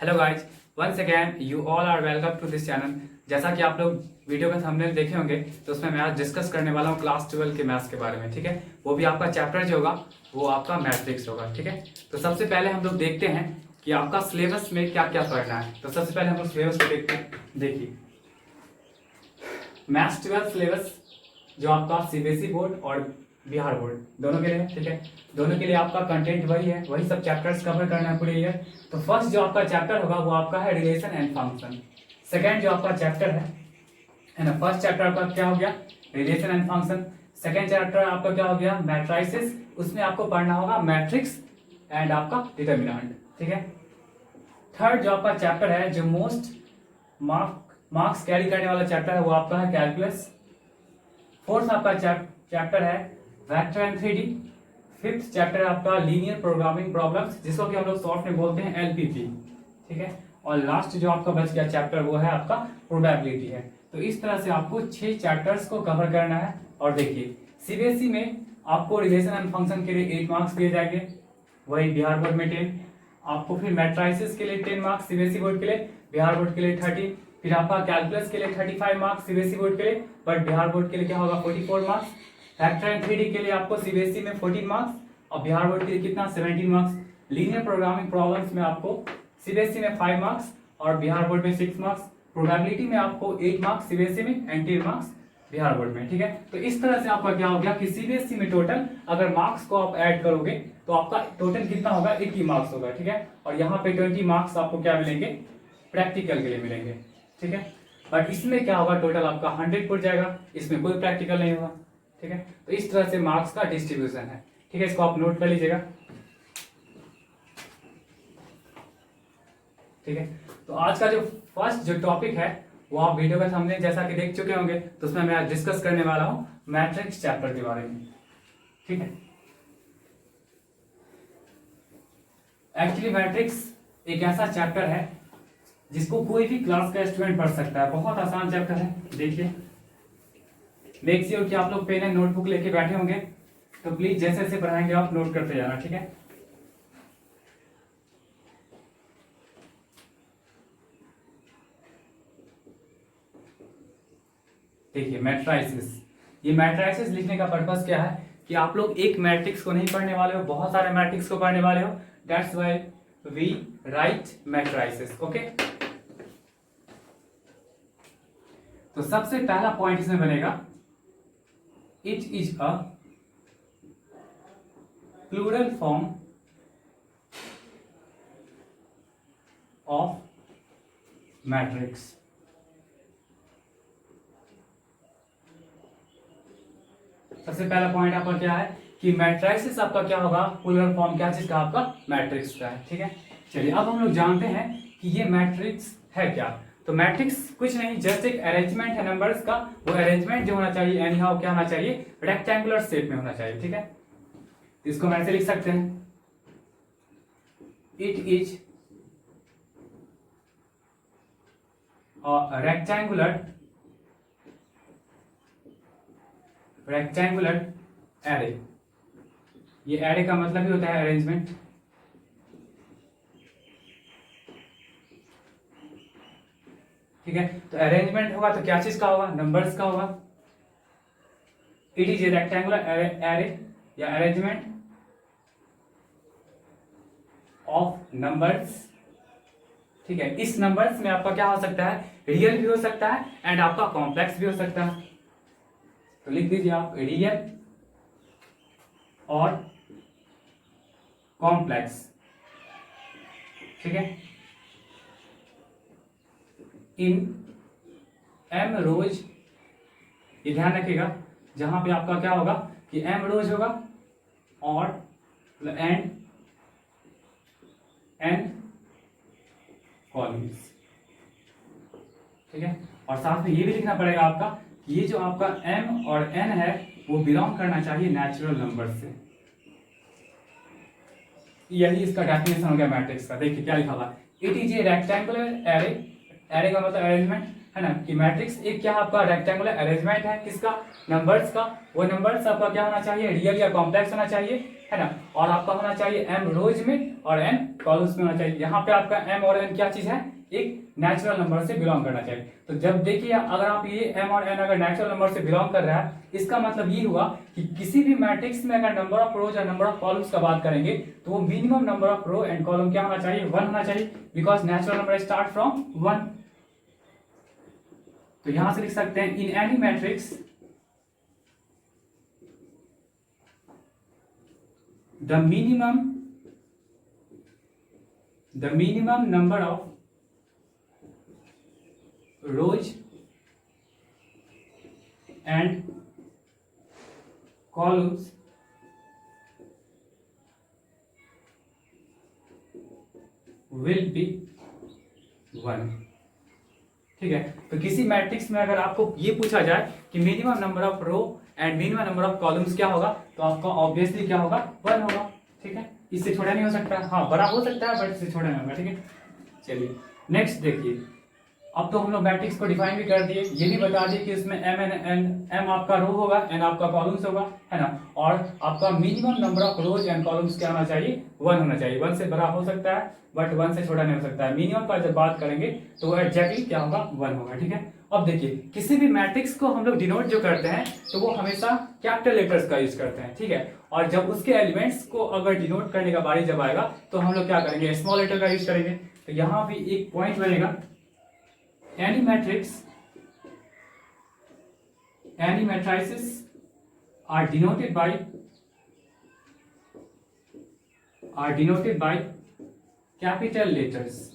Hello guys, once again you all are welcome to this channel. जैसा कि आप लोग वीडियो का थंबनेल देखे होंगे तो उसमें मैं आज डिस्कस करने वाला हूँ क्लास 12 के मैथ्स के बारे में। ठीक है, वो भी आपका चैप्टर जो होगा वो आपका मैट्रिक्स होगा। ठीक है, तो सबसे पहले हम लोग देखते हैं कि आपका सिलेबस में क्या क्या पढ़ना है। तो सबसे पहले हम लोग सिलेबस को देखते हैं। देखिए, मैथ्स 12 सिलेबस जो आपका सीबीएसई बोर्ड और बिहार बोर्ड दोनों के लिए है। ठीक है, दोनों के लिए आपका कंटेंट वही है, वही सब चैप्टर्स कवर करना है पूरे ईयर। तो फर्स्ट जो आपका चैप्टर होगा वो आपका है रिलेशन एंड फंक्शन। सेकंड जो आपका चैप्टर है ना, फर्स्ट चैप्टर आपका क्या हो गया, relation and function. Second chapter आपका क्या हो गया, मैट्रिसेस। उसमें आपको पढ़ना होगा मैट्रिक्स एंड आपका डिटर्मिनेंट। ठीक है, थर्ड जो आपका चैप्टर है, जो मोस्ट मार्क्स कैरी करने वाला चैप्टर है, वो आपका है कैलकुलस। फोर्थ आपका चैप्टर है vector and 3D। Fifth chapter आपका लीनियर प्रोग्रामिंग प्रॉब्लम्स, जिसको कि हम लोग शॉर्ट में बोलते हैं एलपीपी। ठीक है, और लास्ट जो आपका बच गया चैप्टर वो है आपका प्रोबेबिलिटी है। तो इस तरह से आपको 6 चैप्टर्स को कवर करना है। और देखिए, सीबीएसई में आपको रिलेशन एंड फंक्शन के लिए 8 मार्क्स दिए जाएंगे, वही बिहार बोर्ड में 10। आपको फिर मैट्रिसेस के लिए 10 मार्क्स सीबीएसई बोर्ड के लिए, बिहार बोर्ड के लिए 30। फिर आपका कैलकुलस के लिए 35 मार्क्स सीबीएसई बोर्ड के लिए, बट बिहार बोर्ड के लिए क्या होगा 44 मार्क्स। वेक्टर एंड 3D के लिए आपको सीबीएसई में 14 मार्क्स और बिहार बोर्ड के लिए कितना 17 मार्क्स। लीनियर प्रोग्रामिंग प्रॉब्लम्स में आपको सीबीएसई में 5 मार्क्स और बिहार बोर्ड में 6 मार्क्स। प्रोबेबिलिटी में आपको 8 मार्क्स सीबीएसई में एंड 10 मार्क्स बिहार बोर्ड में। ठीक है, तो इस तरह से आपका क्या हो गया कि सीबीएसई में टोटल अगर मार्क्स को आप ऐड करोगे तो आपका टोटल कितना होगा, 80 मार्क्स होगा। ठीक है, और यहाँ पे 20 मार्क्स आपको क्या मिलेंगे, प्रैक्टिकल के लिए मिलेंगे। ठीक है, बट इसमें क्या होगा, टोटल आपका 100 पुट जाएगा, इसमें कोई प्रैक्टिकल नहीं होगा। ठीक है, तो इस तरह से मार्क्स का डिस्ट्रीब्यूशन है। ठीक है, इसको आप नोट कर लीजिएगा। ठीक है, तो आज का जो फर्स्ट जो टॉपिक है वो आप वीडियो का थंबनेल जैसा कि देख चुके होंगे, तो उसमें मैं आज डिस्कस करने वाला हूं मैट्रिक्स चैप्टर के बारे में। ठीक है, एक्चुअली मैट्रिक्स एक ऐसा चैप्टर है जिसको कोई भी क्लास का स्टूडेंट पढ़ सकता है। बहुत आसान चैप्टर है। देखिए, मेक श्योर कि आप लोग पेन एंड नोटबुक लेके बैठे होंगे, तो प्लीज जैसे जैसे पढ़ाएंगे आप नोट करते जाना। ठीक है, देखिए मैट्रिसेस, ये मैट्रिसेस लिखने का पर्पस क्या है कि आप लोग एक मैट्रिक्स को नहीं पढ़ने वाले हो, बहुत सारे मैट्रिक्स को पढ़ने वाले हो। That's why we write matrices. Okay, तो सबसे पहला पॉइंट इसमें बनेगा, it is a plural form of matrix. सबसे पहला पॉइंट आपका क्या है कि मैट्रिसेस आपका क्या होगा, प्लूरल फॉर्म क्या चीज का, आपका मैट्रिक्स का है। ठीक है, चलिए अब हम लोग जानते हैं कि ये मैट्रिक्स है क्या। तो मैट्रिक्स कुछ नहीं, जस्ट एक अरेंजमेंट है नंबर्स का। वो अरेंजमेंट जो होना चाहिए एनी हाउ क्या होना चाहिए, रेक्टेंगुलर शेप में होना चाहिए। ठीक है, तो इसको हम ऐसे लिख सकते हैं, इट इज रेक्टेंगुलर एरे। ये एरे का मतलब ही होता है अरेंजमेंट। ठीक है, तो अरेंजमेंट होगा तो क्या चीज का होगा, नंबर्स का होगा। It is a rectangular array या अरेंजमेंट ऑफ नंबर्स। ठीक है, इस नंबर्स में आपका क्या हो सकता है, रियल भी हो सकता है एंड आपका कॉम्प्लेक्स भी हो सकता है। तो लिख दीजिए आप, रियल और कॉम्प्लेक्स। ठीक है, इन एम रोज, ये ध्यान रखिएगा, जहां पे आपका क्या होगा कि एम रोज होगा और एंड एन कॉलम्स। ठीक है, और साथ में ये भी लिखना पड़ेगा आपका कि ये जो आपका m और n है वो बिलोंग करना चाहिए नेचुरल नंबर से। यही इसका डेफिनेशन हो गया मैट्रिक्स का। देखिए क्या लिखा हुआ, it is a rectangular array. Array का मतलब अरेंजमेंट है ना, कि मैट्रिक्स एक क्या आपका रेक्टेंगुलर अरेंजमेंट है किसका, नंबर्स का। वो नंबर्स आपका क्या होना चाहिए, रियल या कॉम्प्लेक्स होना चाहिए, है ना, और आपका होना चाहिए m रोज में और n कॉलम्स में होना चाहिए। यहाँ पे आपका m और n क्या चीज है, एक नेचुरल नंबर से बिलोंग करना चाहिए। तो जब देखिए अगर आप ये m और n अगर नेचुरल नंबर से बिलोंग कर रहा है, इसका मतलब ये हुआ कि किसी भी मैट्रिक्स में अगर नंबर ऑफ रोज और नंबर ऑफ कॉलम्स का बात करेंगे तो वो minimum number of row and column क्या होना चाहिए, 1 होना चाहिए, because natural number start from 1। तो यहां से लिख सकते हैं in any matrix the minimum number of rows and columns will be 1। ठीक है, तो किसी मैट्रिक्स में अगर आपको ये पूछा जाए कि minimum number of row and minimum number of columns क्या होगा, तो आपका ऑब्वियसली क्या होगा, 1 होगा। ठीक है, इससे छोटा नहीं हो सकता, हाँ बड़ा हो सकता है बट इससे छोटा नहीं होगा। ठीक है, चलिए नेक्स्ट देखिए। अब तो हम लोग मैट्रिक्स को डिफाइन भी कर दिए, ये भी बता दिए कि उसमें m आपका रो होगा, n आपका कॉलम्स होगा, है ना, और आपका minimum number of rose and columns क्या होना चाहिए, 1 होना चाहिए। 1 से बड़ा हो सकता है बट 1 से छोटा नहीं हो सकता है। मिनिमम पर जब बात करेंगे तो वो एग्जैक्टली क्या होगा, 1 होगा। ठीक है, अब देखिए किसी भी मैट्रिक्स को हम लोग डिनोट जो करते हैं तो वो हमेशा कैपिटल लेटर्स का यूज करते हैं। ठीक है, और जब उसके एलिमेंट्स को अगर डिनोट करने का बारी जब आएगा तो हम लोग क्या करेंगे, स्मॉल लेटर का यूज करेंगे। तो यहाँ भी एक पॉइंट बनेगा, any matrices are denoted by capital letters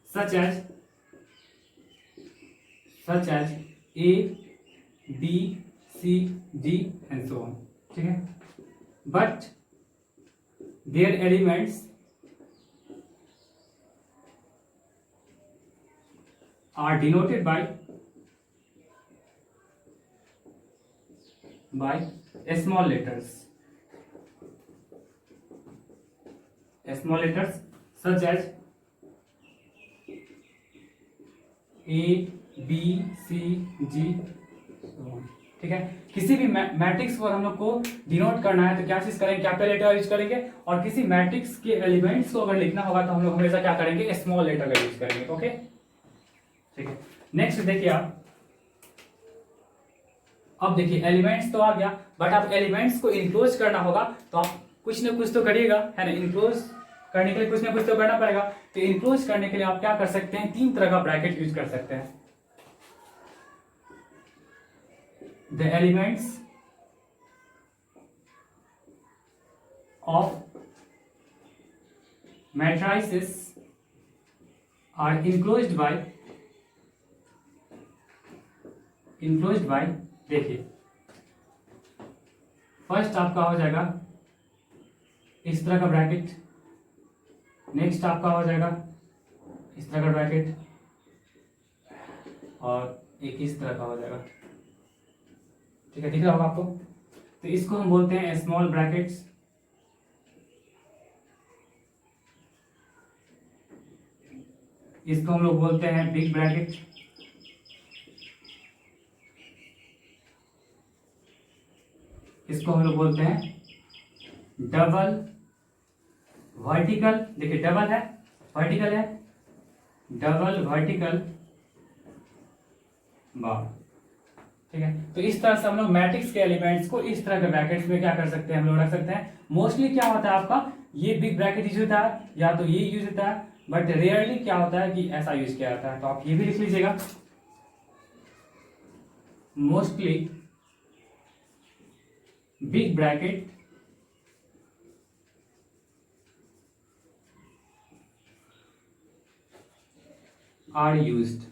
such as A, B, C, D and so on। ठीक है, but their elements are denoted by small letters such as A, B, C, G। ठीक है, किसी भी matrix को हम लोग को डिनोट करना है तो क्या चीज करेंगे, कैपिटल लेटर यूज करेंगे, और किसी मैट्रिक्स के एलिमेंट्स को अगर लिखना होगा तो हम लोग हमेशा क्या करेंगे, स्मॉल लेटर का यूज करेंगे। ओके, ठीक है, नेक्स्ट देखिए आप। अब देखिए एलिमेंट्स तो आ गया, बट आप एलिमेंट्स को इनक्लोज करना होगा तो आप कुछ ना कुछ तो करिएगा, है ना। इनक्लोज करने के लिए कुछ ना कुछ तो करना पड़ेगा। तो इनक्लोज करने के लिए आप क्या कर सकते हैं, 3 तरह का ब्रैकेट यूज कर सकते हैं। The elements of matrices are enclosed by देखिए, फर्स्ट आपका हो जाएगा इस तरह का ब्रैकेट, नेक्स्ट आपका हो जाएगा इस तरह का ब्रैकेट, और एक इस तरह का हो जाएगा। ठीक है, दिख रहा होगा आपको। तो इसको हम बोलते हैं स्मॉल ब्रैकेट्स, इसको हम लोग बोलते हैं बिग ब्रैकेट, इसको हम लोग बोलते हैं डबल वर्टिकल। देखिए डबल है, वर्टिकल है, डबल वर्टिकल बार। ठीक है, तो इस तरह से हम लोग मैट्रिक्स के एलिमेंट्स को इस तरह के ब्रैकेट्स में क्या कर सकते हैं, हम लोग रख सकते हैं। मोस्टली क्या होता है आपका, ये बिग ब्रैकेट यूज होता है या तो ये यूज होता है, बट रेयरली क्या होता है कि ऐसा यूज किया जाता है। तो आप ये भी लिख लीजिएगा, mostly big bracket are used,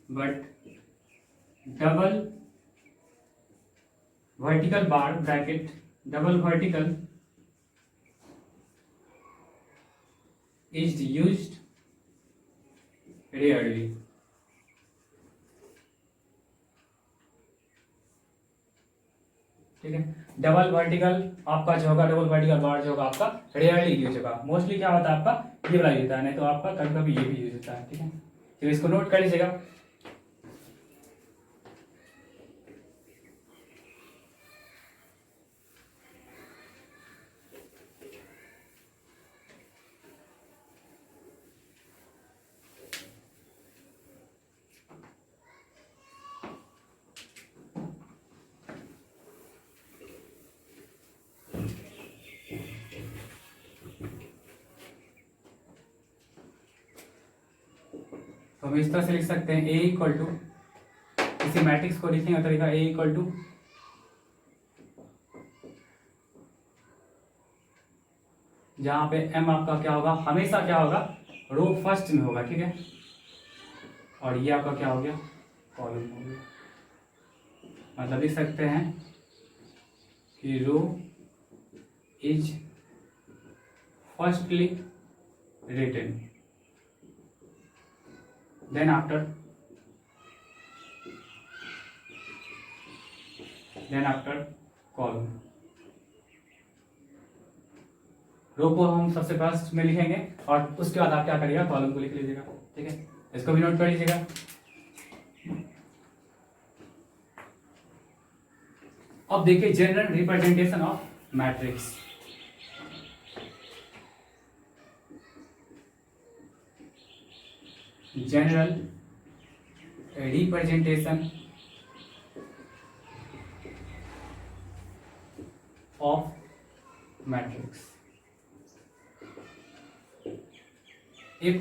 but double vertical bar bracket, double vertical is used rarely। ठीक है, डबल वर्टिकल आपका जो होगा, डबल वर्टिकल बार जो होगा आपका रेयरली यूज होगा। मोस्टली क्या होता है आपका ये वाला यूज होता है, नहीं तो आपका कभी कभी ये भी यूज होता है। ठीक है, तो इसको नोट कर लीजिएगा। तो हम इस तरह से लिख सकते हैं ए इक्वल टू, किसी मैट्रिक्स को लिखने का तरीका ए इक्वल टू जहां पे एम आपका क्या होगा, हमेशा क्या होगा, रो फर्स्ट में होगा। ठीक है, और ये आपका क्या हो गया, कॉलम हो गया। मतलब लिख सकते हैं कि row is firstly written, then after column। Row को हम सबसे फर्स्ट में लिखेंगे और उसके बाद आप क्या करिएगा, कॉलम को लिख लीजिएगा। ठीक है, इसको भी नोट कर लीजिएगा। अब देखिए general representation of matrix. General representation of matrix. if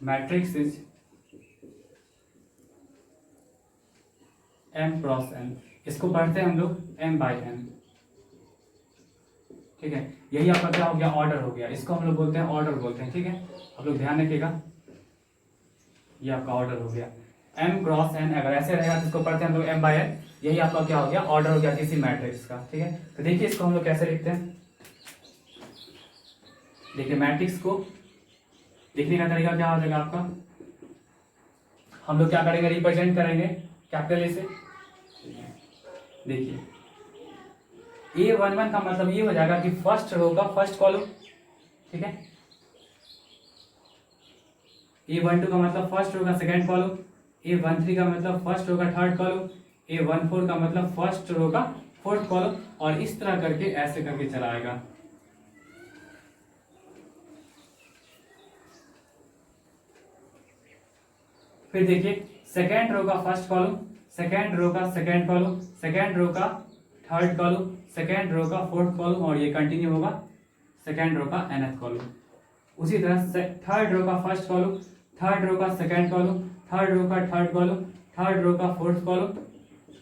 matrix is m cross n, इसको पढ़ते हैं हम लोग m बाई n। ठीक है, यही आपका क्या हो गया, ऑर्डर हो गया। इसको हम लोग बोलते हैं ऑर्डर बोलते हैं। ठीक है, आप लोग ध्यान रखिएगा, ये आपका ऑर्डर हो गया m क्रॉस n। अगर ऐसे रहेगा तो इसको पढ़ते हैं हम लोग m बाई n। यही आपका क्या हो गया, ऑर्डर हो गया किसी मैट्रिक्स का। ठीक है, तो देखिए इसको हम लोग कैसे लिखते हैं। देखिए मैट्रिक्स को लिखने का तरीका क्या हो जाएगा आपका, हम लोग क्या करेंगे, रिप्रेजेंट करेंगे कैपिटल ए से। देखिए A11 का मतलब ये हो जाएगा कि फर्स्ट रो का फर्स्ट कॉलम। ठीक है, A12 का मतलब फर्स्ट रो का सेकंड कॉलम, A13 का मतलब फर्स्ट रो का थर्ड कॉलम, A14 का मतलब फर्स्ट रो का फोर्थ कॉलम, और इस तरह करके ऐसे करके चलाएगा। फिर देखिए सेकंड रो का फर्स्ट कॉलम, सेकंड रो का सेकंड कॉलम, सेकंड रो का थर्ड कॉलम, सेकंड रो का फोर्थ कॉलम, और ये कंटिन्यू होगा सेकंड रो का nth कॉलम। उसी तरह से थर्ड रो का फर्स्ट कॉलम, थर्ड रो का सेकंड कॉलम, थर्ड रो का थर्ड कॉलम, थर्ड रो का फोर्थ कॉलम,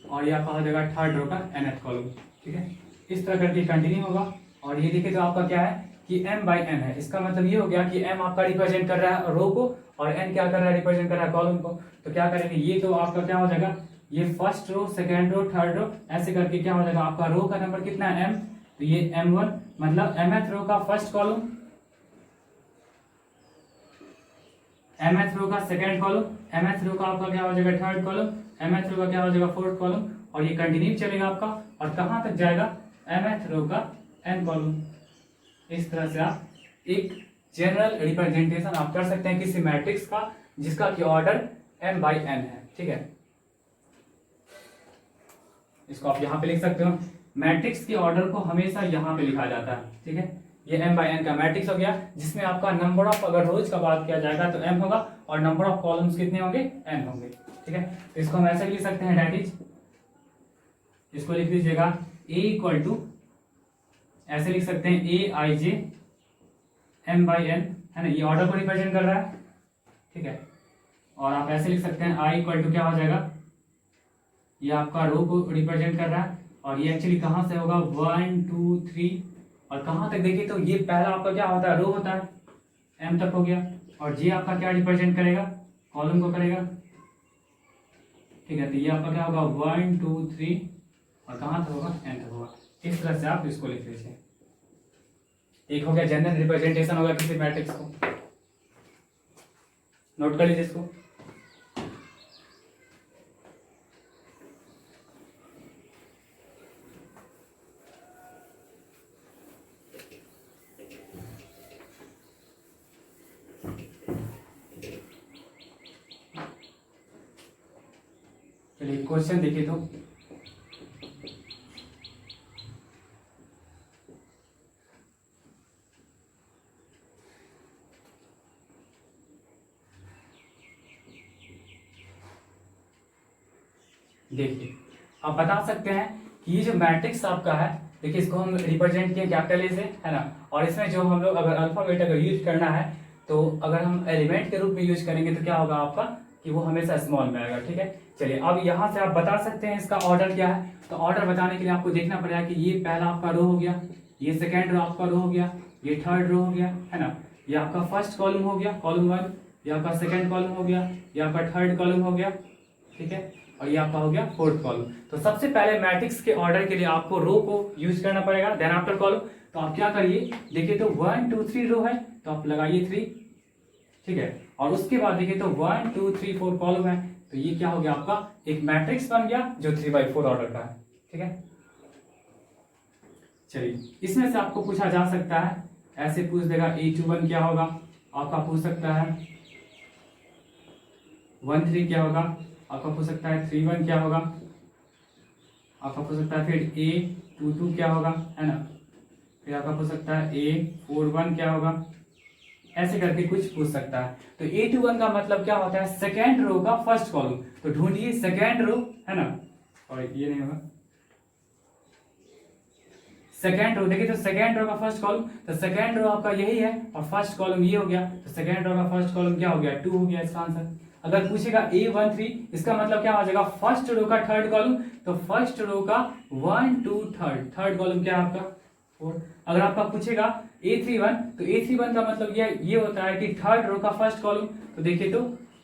और यह कहा जाएगा थर्ड रो का nth कॉलम। ठीक है, इस तरह करके कंटिन्यू होगा। और ये देखिए तो आपका क्या है कि m बाई n है। इसका मतलब ये हो गया कि m आपका रिप्रेजेंट कर रहा है रो को, और n क्या कर रहा है, रिप्रेजेंट कर रहा है कॉलम को। तो क्या करेंगे, ये तो आपका क्या हो जाएगा, ये first row, second row, third row, ऐसे करके क्या हो जाएगा, आपका रो का नंबर कितना है m, तो ये m1 मतलब mth रो का फर्स्ट कॉलम, mth रो का सेकंड कॉलम, mth रो का आपका क्या हो जाएगा थर्ड कॉलम, mth रो का क्या हो जाएगा फोर्थ कॉलम, और ये कंटिन्यू चलेगा आपका, और कहां तक जाएगा, mth रो का n कॉलम। इस तरह से आप एक जनरल रिप्रेजेंटेशन आप कर सकते हैं किसी मैट्रिक्स का जिसका की ऑर्डर m बाई n है। ठीक है, इसको आप यहाँ पे लिख सकते हो। मैट्रिक्स के ऑर्डर को हमेशा यहाँ पे लिखा जाता है। ठीक है, ये m बाई n का मैट्रिक्स हो गया, जिसमें आपका नंबर ऑफ, अगर रोज का बात किया जाएगा तो m होगा, और नंबर ऑफ कॉलम्स कितने होंगे, n होंगे। ठीक है, तो इसको हम ऐसे लिख सकते हैं, डैट इज, इसको लिख लीजिएगा a इक्वल टू, ऐसे लिख सकते हैं a i j m by n, है ना, ये ऑर्डर को रिप्रेजेंट कर रहा है। ठीक है, और आप ऐसे लिख सकते हैं i इक्वल टू क्या हो जाएगा, ये आपका रो को रिप्रेजेंट कर रहा है, और ये एक्चुअली कहां से होगा, 1 2 3, और कहां तक देखिए तो ये पहला आपका क्या होता है, रो होता है, m तक हो गया, और जे आपका क्या रिप्रेजेंट करेगा, कॉलम को करेगा। ठीक है, तो ये आपका क्या होगा, 1 2 3, और कहां तक होगा, n तक होगा। इस तरह से आप इसको लिख लीजिए। एक हो गया जनरल रिप्रेजेंटेशन होगा किसी मैट्रिक्स को। नोट कर लीजिए इसको। चलिए क्वेश्चन देखिए तो, देखिए आप बता सकते हैं कि ये जो मैट्रिक्स आपका है, देखिए इसको हम रिप्रेजेंट किए कैपिटल ए से, है ना, और इसमें जो हम लोग अगर अल्फाबेट अगर यूज करना है तो अगर हम एलिमेंट के रूप में यूज करेंगे तो क्या होगा आपका कि वो हमेशा स्मॉल में आएगा। ठीक है, चलिए अब यहाँ से आप बता सकते हैं इसका ऑर्डर क्या है। तो ऑर्डर बताने के लिए आपको देखना पड़ेगा कि ये पहला आपका रो हो गया, ये सेकेंड रो आपका रो हो गया, ये थर्ड रो हो गया, है ना, ये आपका फर्स्ट कॉलम हो गया, कॉलम 1, ये आपका सेकेंड कॉलम हो गया, ये आपका थर्ड कॉलम हो गया, ठीक है, और ये आपका हो गया फोर्थ कॉलम। तो सबसे पहले मैट्रिक्स के ऑर्डर के लिए आपको रो को यूज करना पड़ेगा, देन आफ्टर कॉलम। तो आप क्या करिए, देखिए तो 1 2 3 रो है तो आप लगाइए 3, ठीक है, और उसके बाद देखिए तो 1 2 3 4 कॉलम है, तो ये क्या हो गया आपका एक मैट्रिक्स बन गया जो 3/4 ऑर्डर का है। ठीक है, चलिए इसमें से आपको पूछा जा सकता है, ऐसे पूछ देगा A21 क्या होगा, आपका पूछ सकता है 1 3 क्या होगा, आपका पूछ सकता है 3 1 क्या होगा, आपका पूछ सकता है फिर A22 क्या होगा, है ना, फिर आपका पूछ सकता है A41 क्या होगा, ऐसे करके कुछ पूछ सकता है। तो A21 का मतलब क्या होता है, सेकेंड रो का फर्स्ट कॉलम। तो ढूंढिए सेकेंड रो, है ना, और ये नहीं होगा सेकेंड रो, देखिए तो सेकेंड रो का फर्स्ट कॉलम, तो सेकेंड रो आपका यही है और फर्स्ट कॉलम ये हो गया, तो सेकेंड रो का फर्स्ट कॉलम क्या हो गया 2 हो गया इसका आंसर। अगर पूछेगा A13 इसका मतलब क्या हो जाएगा फर्स्ट रो का थर्ड कॉलम, तो फर्स्ट रो का 1 2 थर्ड कॉलम क्या है आपका 4। अगर आपका पूछेगा A31 तो A31 का मतलब ये होता है कि थर्ड रो का फर्स्ट कॉलम, तो देखिए तो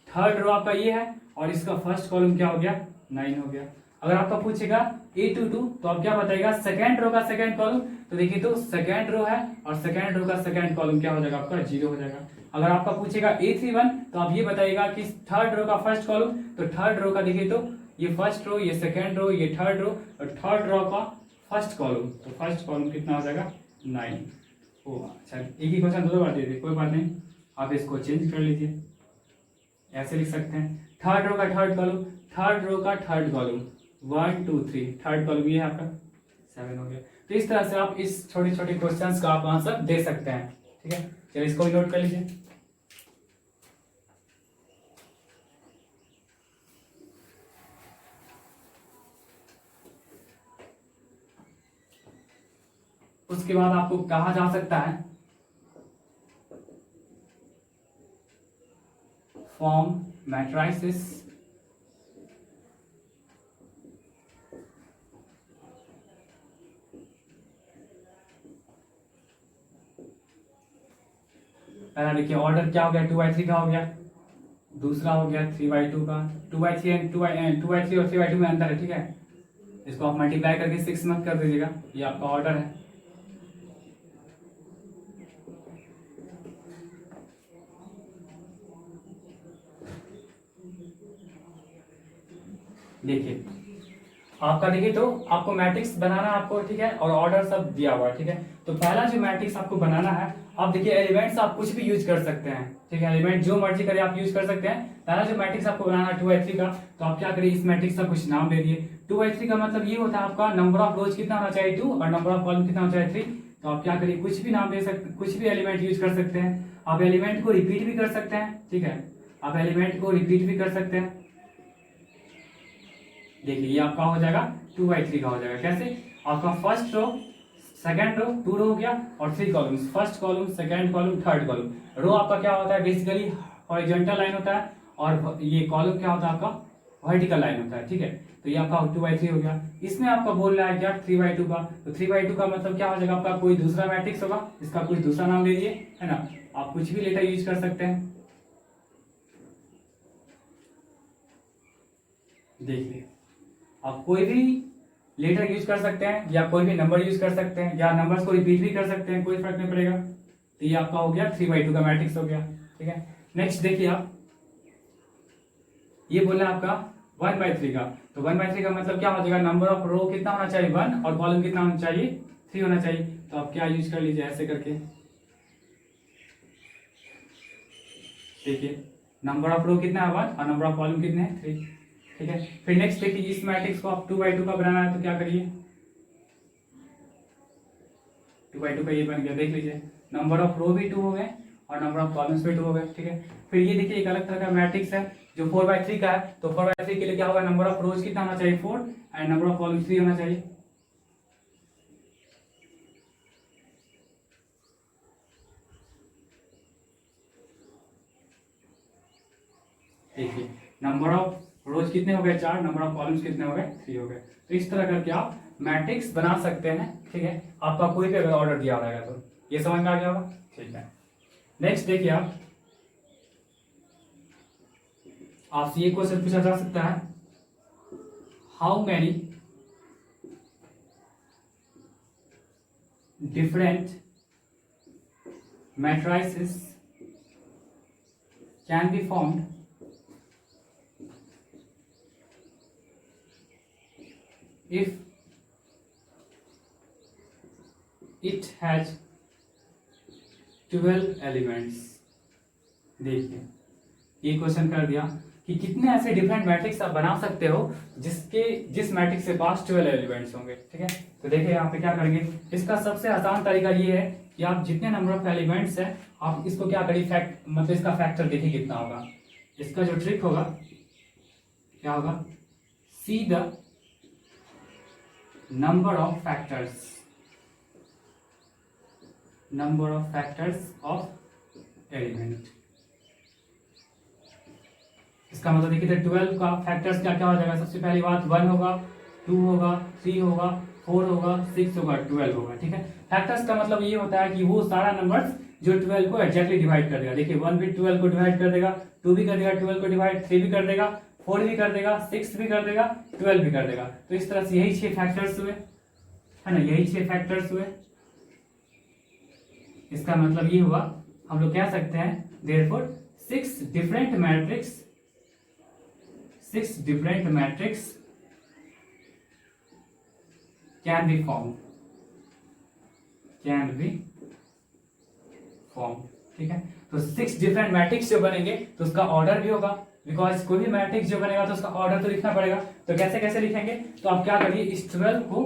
थर्ड रो आपका ये है और इसका फर्स्ट कॉलम क्या हो गया 9 हो गया। अगर आपका पूछेगा A22 तो आप क्या बताएगा सेकेंड रो का सेकेंड कॉलम, तो देखिए तो सेकेंड रो है और सेकेंड रो का सेकेंड कॉलम क्या हो जाएगा आपका 0 हो जाएगा। अगर आपका पूछेगा A31 तो आप ये बताइएगा कि थर्ड रो का फर्स्ट कॉलम, तो थर्ड रो का देखिए तो ये फर्स्ट रो, ये सेकेंड रो, ये थर्ड रो और थर्ड रो का फर्स्ट कॉलम, तो फर्स्ट कॉलम कितना हो जाएगा 9। ओ अच्छा, एक ही क्वेश्चन दो बार दे दे, कोई बात नहीं, आप इसको चेंज कर लीजिए, ऐसे लिख सकते हैं थर्ड रो का थर्ड कॉलम, थर्ड रो का थर्ड कॉलम 1 2 3 थर्ड कॉलम ये है आपका 7 हो गया। तो इस तरह से आप इस छोटे छोटे क्वेश्चंस का आप आंसर दे सकते हैं। ठीक है, चलिए इसको भी नोट कर लीजिए। उसके बाद आपको कहा जा सकता है फॉर्म मैट्रिसेस पहला देखिए ऑर्डर क्या हो गया 2/3 का हो गया, दूसरा हो गया 3/2 का, 2/3 एंड 2/3 और 3/2 में अंतर है। ठीक है, इसको आप मल्टीप्लाई करके 6 मत कर दीजिएगा, ये आपका ऑर्डर है। देखिए आपका देखिए तो आपको मैट्रिक्स बनाना है आपको, ठीक है, और ऑर्डर सब दिया हुआ है। ठीक है, तो पहला जो मैट्रिक्स आपको बनाना है, आप देखिए एलिमेंट्स आप कुछ भी यूज कर सकते हैं। ठीक है, एलिमेंट जो मर्जी करे आप यूज कर सकते हैं। पहला जो मैट्रिक्स आपको बनाना है 2/3 का, तो आप क्या करिए इस मैट्रिक्स का कुछ नाम दे दिए। 2/3 का मतलब ये होता है आपका नंबर ऑफ रोज कितना होना चाहिए 2 और नंबर ऑफ कॉलम कितना होना चाहिए 3। तो आप क्या करिए कुछ भी नाम दे सकते, कुछ भी एलिमेंट यूज कर सकते हैं। आप एलिमेंट को रिपीट भी कर सकते हैं। ठीक है, आप एलिमेंट को रिपीट भी कर सकते हैं। देखिए ये आपका हो जाएगा 2/3 का हो जाएगा। कैसे, आपका फर्स्ट रो सेकंड रो 2 रो हो गया और 3 columns, first column second column third column. Row आपका क्या होता है बेसिकली हॉरिजॉन्टल लाइन होता है और ये कॉलम क्या होता है आपका वर्टिकल लाइन होता है। ठीक है, तो ये आपका 2/3 हो गया। इसमें आपका बोल रहा है क्या 3/2 का, तो 3/2 का मतलब क्या हो जाएगा आपका कोई दूसरा मैट्रिक्स होगा, इसका कुछ दूसरा नाम ले लीजिए, है ना, आप कुछ भी लेटर यूज कर सकते हैं। देखिए आप कोई भी लेटर यूज कर सकते हैं या कोई भी नंबर यूज कर सकते हैं या नंबर्स को रिपीट भी कर सकते हैं, कोई फर्क नहीं पड़ेगा। तो ये आपका हो गया 3/2 का मैट्रिक्स हो गया। ठीक है, नेक्स्ट देखिए आप ये बोला आपका 1/3 का, तो 1/3 का मतलब क्या हो जाएगा, नंबर ऑफ रो कितना होना चाहिए 1 और कॉलम कितना होना चाहिए 3 होना चाहिए। तो आप क्या यूज कर लीजिए ऐसे करके, देखिए नंबर ऑफ रो कितना है 1 और नंबर ऑफ कॉलम कितने हैं 3, ठीक है। फिर नेक्स्ट देखिए इस मैट्रिक्स को आप 2/2 का बनाना है तो क्या करिए, 2/2 का ये बन गया, देख लीजिए नंबर ऑफ रो भी 2 हो गए और नंबर ऑफ कॉलम्स भी 2 हो गए, ठीक है। फिर ये देखिए एक अलग तरह का मैट्रिक्स है जो 4/3 का है, तो 4/3 के लिए क्या होगा, नंबर ऑफ रोज कितना होना चाहिए 4 एंड नंबर ऑफ कॉलम्स 3 होना चाहिए। देखिए नंबर ऑफ रोज कितने हो गए 4, नंबर ऑफ कॉलम्स कितने हो गए 3 हो गए। तो इस तरह करके आप मैट्रिक्स बना सकते हैं, ठीक है। आपका कोई भी अगर ऑर्डर दिया रहेगा तो ये समझ में आ गया होगा, ठीक है। नेक्स्ट देखिए आपसे ये क्वेश्चन पूछा जा सकता है, how many different matrices can be formed if it has 12 elements। देखिए ये क्वेश्चन कर दिया कि कितने ऐसे डिफरेंट मैट्रिक्स आप बना सकते हो जिस मैट्रिक्स के पास 12 एलिमेंट्स होंगे, ठीक है। तो देखिए यहाँ पे क्या करेंगे, इसका सबसे आसान तरीका ये है कि आप जितने नंबर ऑफ एलिमेंट्स है आप इसको क्या करिए मतलब इसका फैक्टर देखिए कितना होगा। इसका जो ट्रिक होगा क्या होगा, see the number of factors of element. इसका मतलब देखिए 12 का फैक्टर्स क्या क्या हो जाएगा, सबसे पहली बात 1 होगा, 2 होगा, 3 होगा, 4 होगा, 6 होगा, 12 होगा, ठीक है। फैक्टर्स का मतलब ये होता है कि वो सारा नंबर्स जो 12 को एग्जैक्टली डिवाइड कर देगा। देखिए 1 भी 12 को डिवाइड कर देगा, 2 भी कर देगा 12 को डिवाइड, 3 भी कर देगा, 4 भी कर देगा, 6 भी कर देगा, 12 भी कर देगा। तो इस तरह से यही 6 फैक्टर्स हुए, है ना, यही 6 फैक्टर्स हुए। इसका मतलब ये हुआ, हम लोग कह सकते हैं therefore 6 different matrix can be formed, ठीक है। तो 6 डिफरेंट मैट्रिक्स जो बनेंगे तो उसका ऑर्डर भी होगा, बिकॉज कोई भी मैट्रिक्स जो बनेगा तो उसका ऑर्डर तो लिखना पड़ेगा। तो कैसे लिखेंगे, तो आप क्या करिए, इस 12 को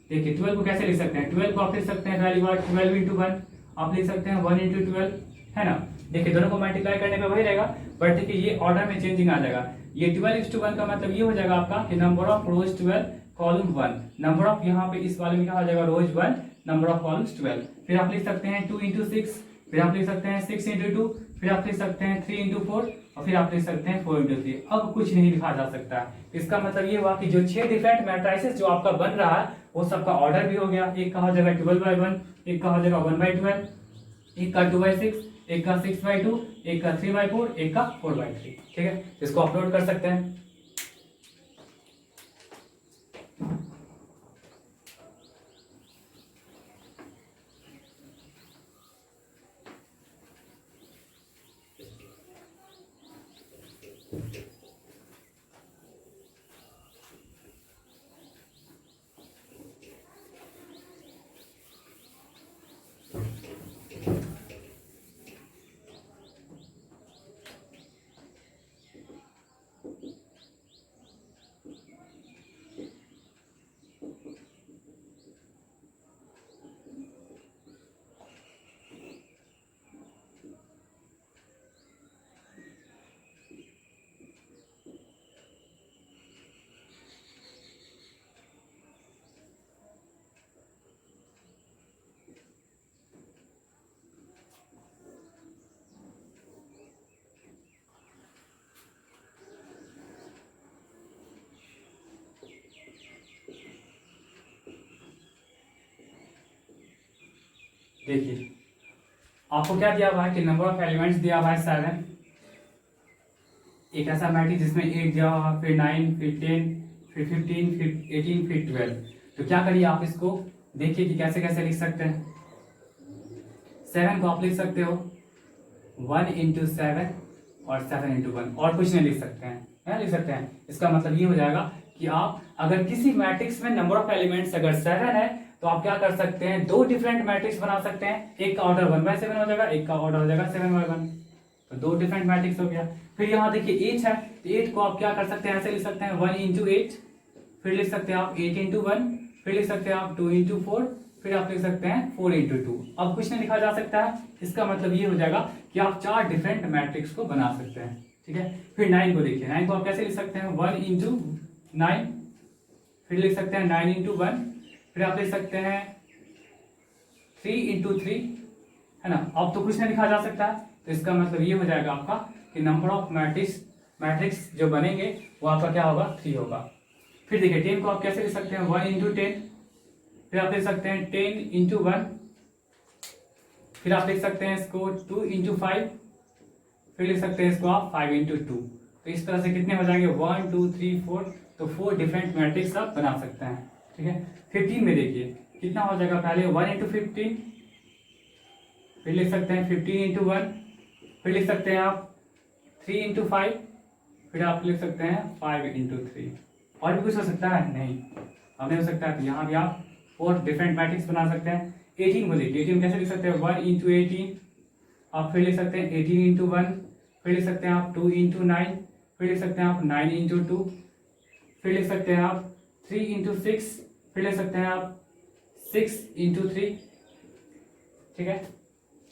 देखिए, 12 को कैसे लिख सकते हैं, 12 को आप लिख सकते हैं पहली बार 12 into 1, आप लिख सकते हैं 1 into 12, है ना। देखिए दोनों को मल्टीप्लाई करने पे वही रहेगा, बट देखिए ये ऑर्डर में चेंजिंग आ जाएगा। ये 12:1 का मतलब ये हो जाएगा आपका कि number of rose 12 column 1, number of यहाँ पे इस वाले में क्या हो जाएगा रोज 1, नंबर ऑफ कॉलम्स 12। फिर आप लिख सकते हैं 2 into 6, फिर आप लिख सकते हैं 6 into 2, फिर आप लिख सकते हैं 3 into 4 और फिर आप लिख सकते हैं 4 into 3। अब कुछ नहीं लिखा जा सकता। इसका मतलब ये हुआ कि जो 6 डिफरेंट मैट्रिसेस जो आपका बन रहा है वो सबका ऑर्डर भी हो गया। एक का हो जाएगा 12/1, एक का हो जाएगा 1/12, एक का 2/6, एक का 6/2, एक का 3/4, एक का 4/3, ठीक है। इसको अपलोड कर सकते हैं। देखिए आपको क्या दिया हुआ है कि नंबर ऑफ एलिमेंट्स दिया हुआ है 7, एक ऐसा मैट्रिक्स जिसमें 8 दिया हुआ, फिर 9, फिर 10, फिर 15, फिर 18, फिर 12। तो क्या करिए आप इसको देखिए कि कैसे कैसे लिख सकते हैं। 7 को आप लिख सकते हो 1 into 7 और 7 into 1, और कुछ नहीं लिख सकते हैं, है लिख सकते हैं। इसका मतलब ये हो जाएगा कि आप अगर किसी मैट्रिक्स में नंबर ऑफ एलिमेंट्स अगर 7 है तो आप क्या कर सकते हैं, 2 डिफरेंट मैट्रिक्स बना सकते हैं। एक का ऑर्डर 1/7 हो जाएगा, एक का ऑर्डर हो जाएगा 7/1, तो 2 डिफरेंट मैट्रिक्स हो गया। फिर यहाँ देखिए 8 है, तो 8 को आप क्या कर सकते हैं, ऐसे लिख सकते हैं 1 into 8, फिर लिख सकते हैं आप 8 into 1, फिर लिख सकते हैं आप 2 into 4, फिर आप लिख सकते हैं 4 into 2। अब कुछ नहीं लिखा जा सकता है, इसका मतलब ये हो जाएगा कि आप 4 डिफरेंट मैट्रिक्स को बना सकते हैं। ठीक है, फिर 9 को देखिए, 9 को आप कैसे लिख सकते हैं, 1 into 9, फिर लिख सकते हैं 9 into 1, फिर आप लिख सकते हैं 3 into 3, है ना। अब तो कुछ नहीं लिखा जा सकता है, तो इसका मतलब ये हो जाएगा आपका कि नंबर ऑफ मैट्रिक्स जो बनेंगे वो आपका क्या होगा, 3 होगा। फिर देखिए 10 को आप कैसे लिख सकते हैं, 1 into 10, फिर आप लिख सकते हैं 10 into 1, फिर आप लिख सकते हैं इसको 2 into 5, फिर लिख सकते हैं इसको आप 5 into 2। तो इस तरह से कितने हो जाएंगे, 1 2 3 4, तो 4 डिफरेंट मैट्रिक्स आप बना सकते हैं। ठीक है, 15 में देखिए कितना हो जाएगा, पहले 1 into 15, फिर लिख सकते हैं 15 into 1, फिर लिख सकते हैं आप 3 into 5, फिर आप लिख सकते हैं 5 into 3। और भी कुछ हो सकता है, नहीं अब नहीं हो सकता है, तो यहाँ भी आप 4 डिफरेंट मैट्रिक्स बना सकते हैं। 18 को देखिए, 18 कैसे लिख सकते हैं, 1 into 18, आप फिर लिख सकते हैं 18 into 1, फिर लिख सकते हैं आप 2 into 9, फिर लिख सकते हैं आप 9 into 2, फिर लिख सकते हैं आप 3 into 6, फिर लिख सकते हैं आप 6 into 3। ठीक है,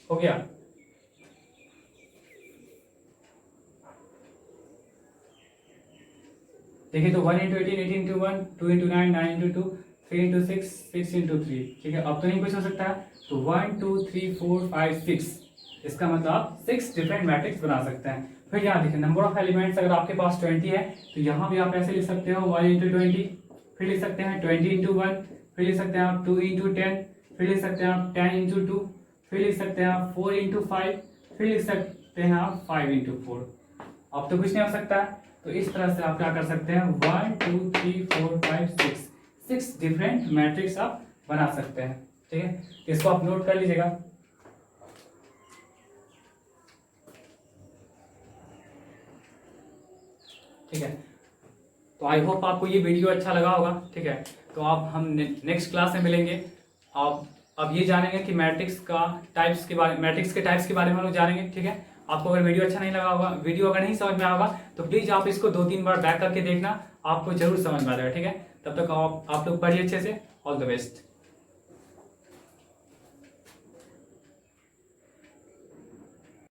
हो गया। देखिए तो 1 into 18, 18 into 1, 2 into 9, 9 into 2, 3 into 6, 6 into 3। ठीक है, अब तो नहीं कुछ हो सकता है, तो 1 2 3 4 5 6, इसका मतलब आप 6 डिफरेंट मैट्रिक्स बना सकते हैं। फिर यहाँ देखिए नंबर ऑफ एलिमेंट्स अगर आपके पास 20 है, तो यहाँ भी आप ऐसे लिख सकते हो 1 into 20, फिर लिख सकते हैं 20 into 1, फिर लिख सकते हैं आप 2 into 10, फिर लिख सकते हैं आप 10 into 2, फिर लिख सकते हैं आप 4 into 5, फिर लिख सकते हैं आप 5 into 4। अब तो कुछ नहीं हो सकता है, तो इस तरह से आप क्या कर सकते हैं, 1 2 3 4 5 6 डिफरेंट मैट्रिक्स आप बना सकते हैं। ठीक है, इसको आप नोट कर लीजिएगा। ठीक है, तो आई होप आपको ये वीडियो अच्छा लगा होगा। ठीक है, तो आप हम नेक्स्ट क्लास में मिलेंगे। आप अब ये जानेंगे कि मैट्रिक्स के टाइप्स के बारे में हम लोग जानेंगे। ठीक है, आपको अगर वीडियो अच्छा नहीं लगा होगा, वीडियो अगर नहीं समझ में आएगा, तो प्लीज आप इसको 2-3 बार बैक करके देखना, आपको जरूर समझ में आ जाएगा। ठीक है, तब तक आप लोग पढ़िए अच्छे से। All the best.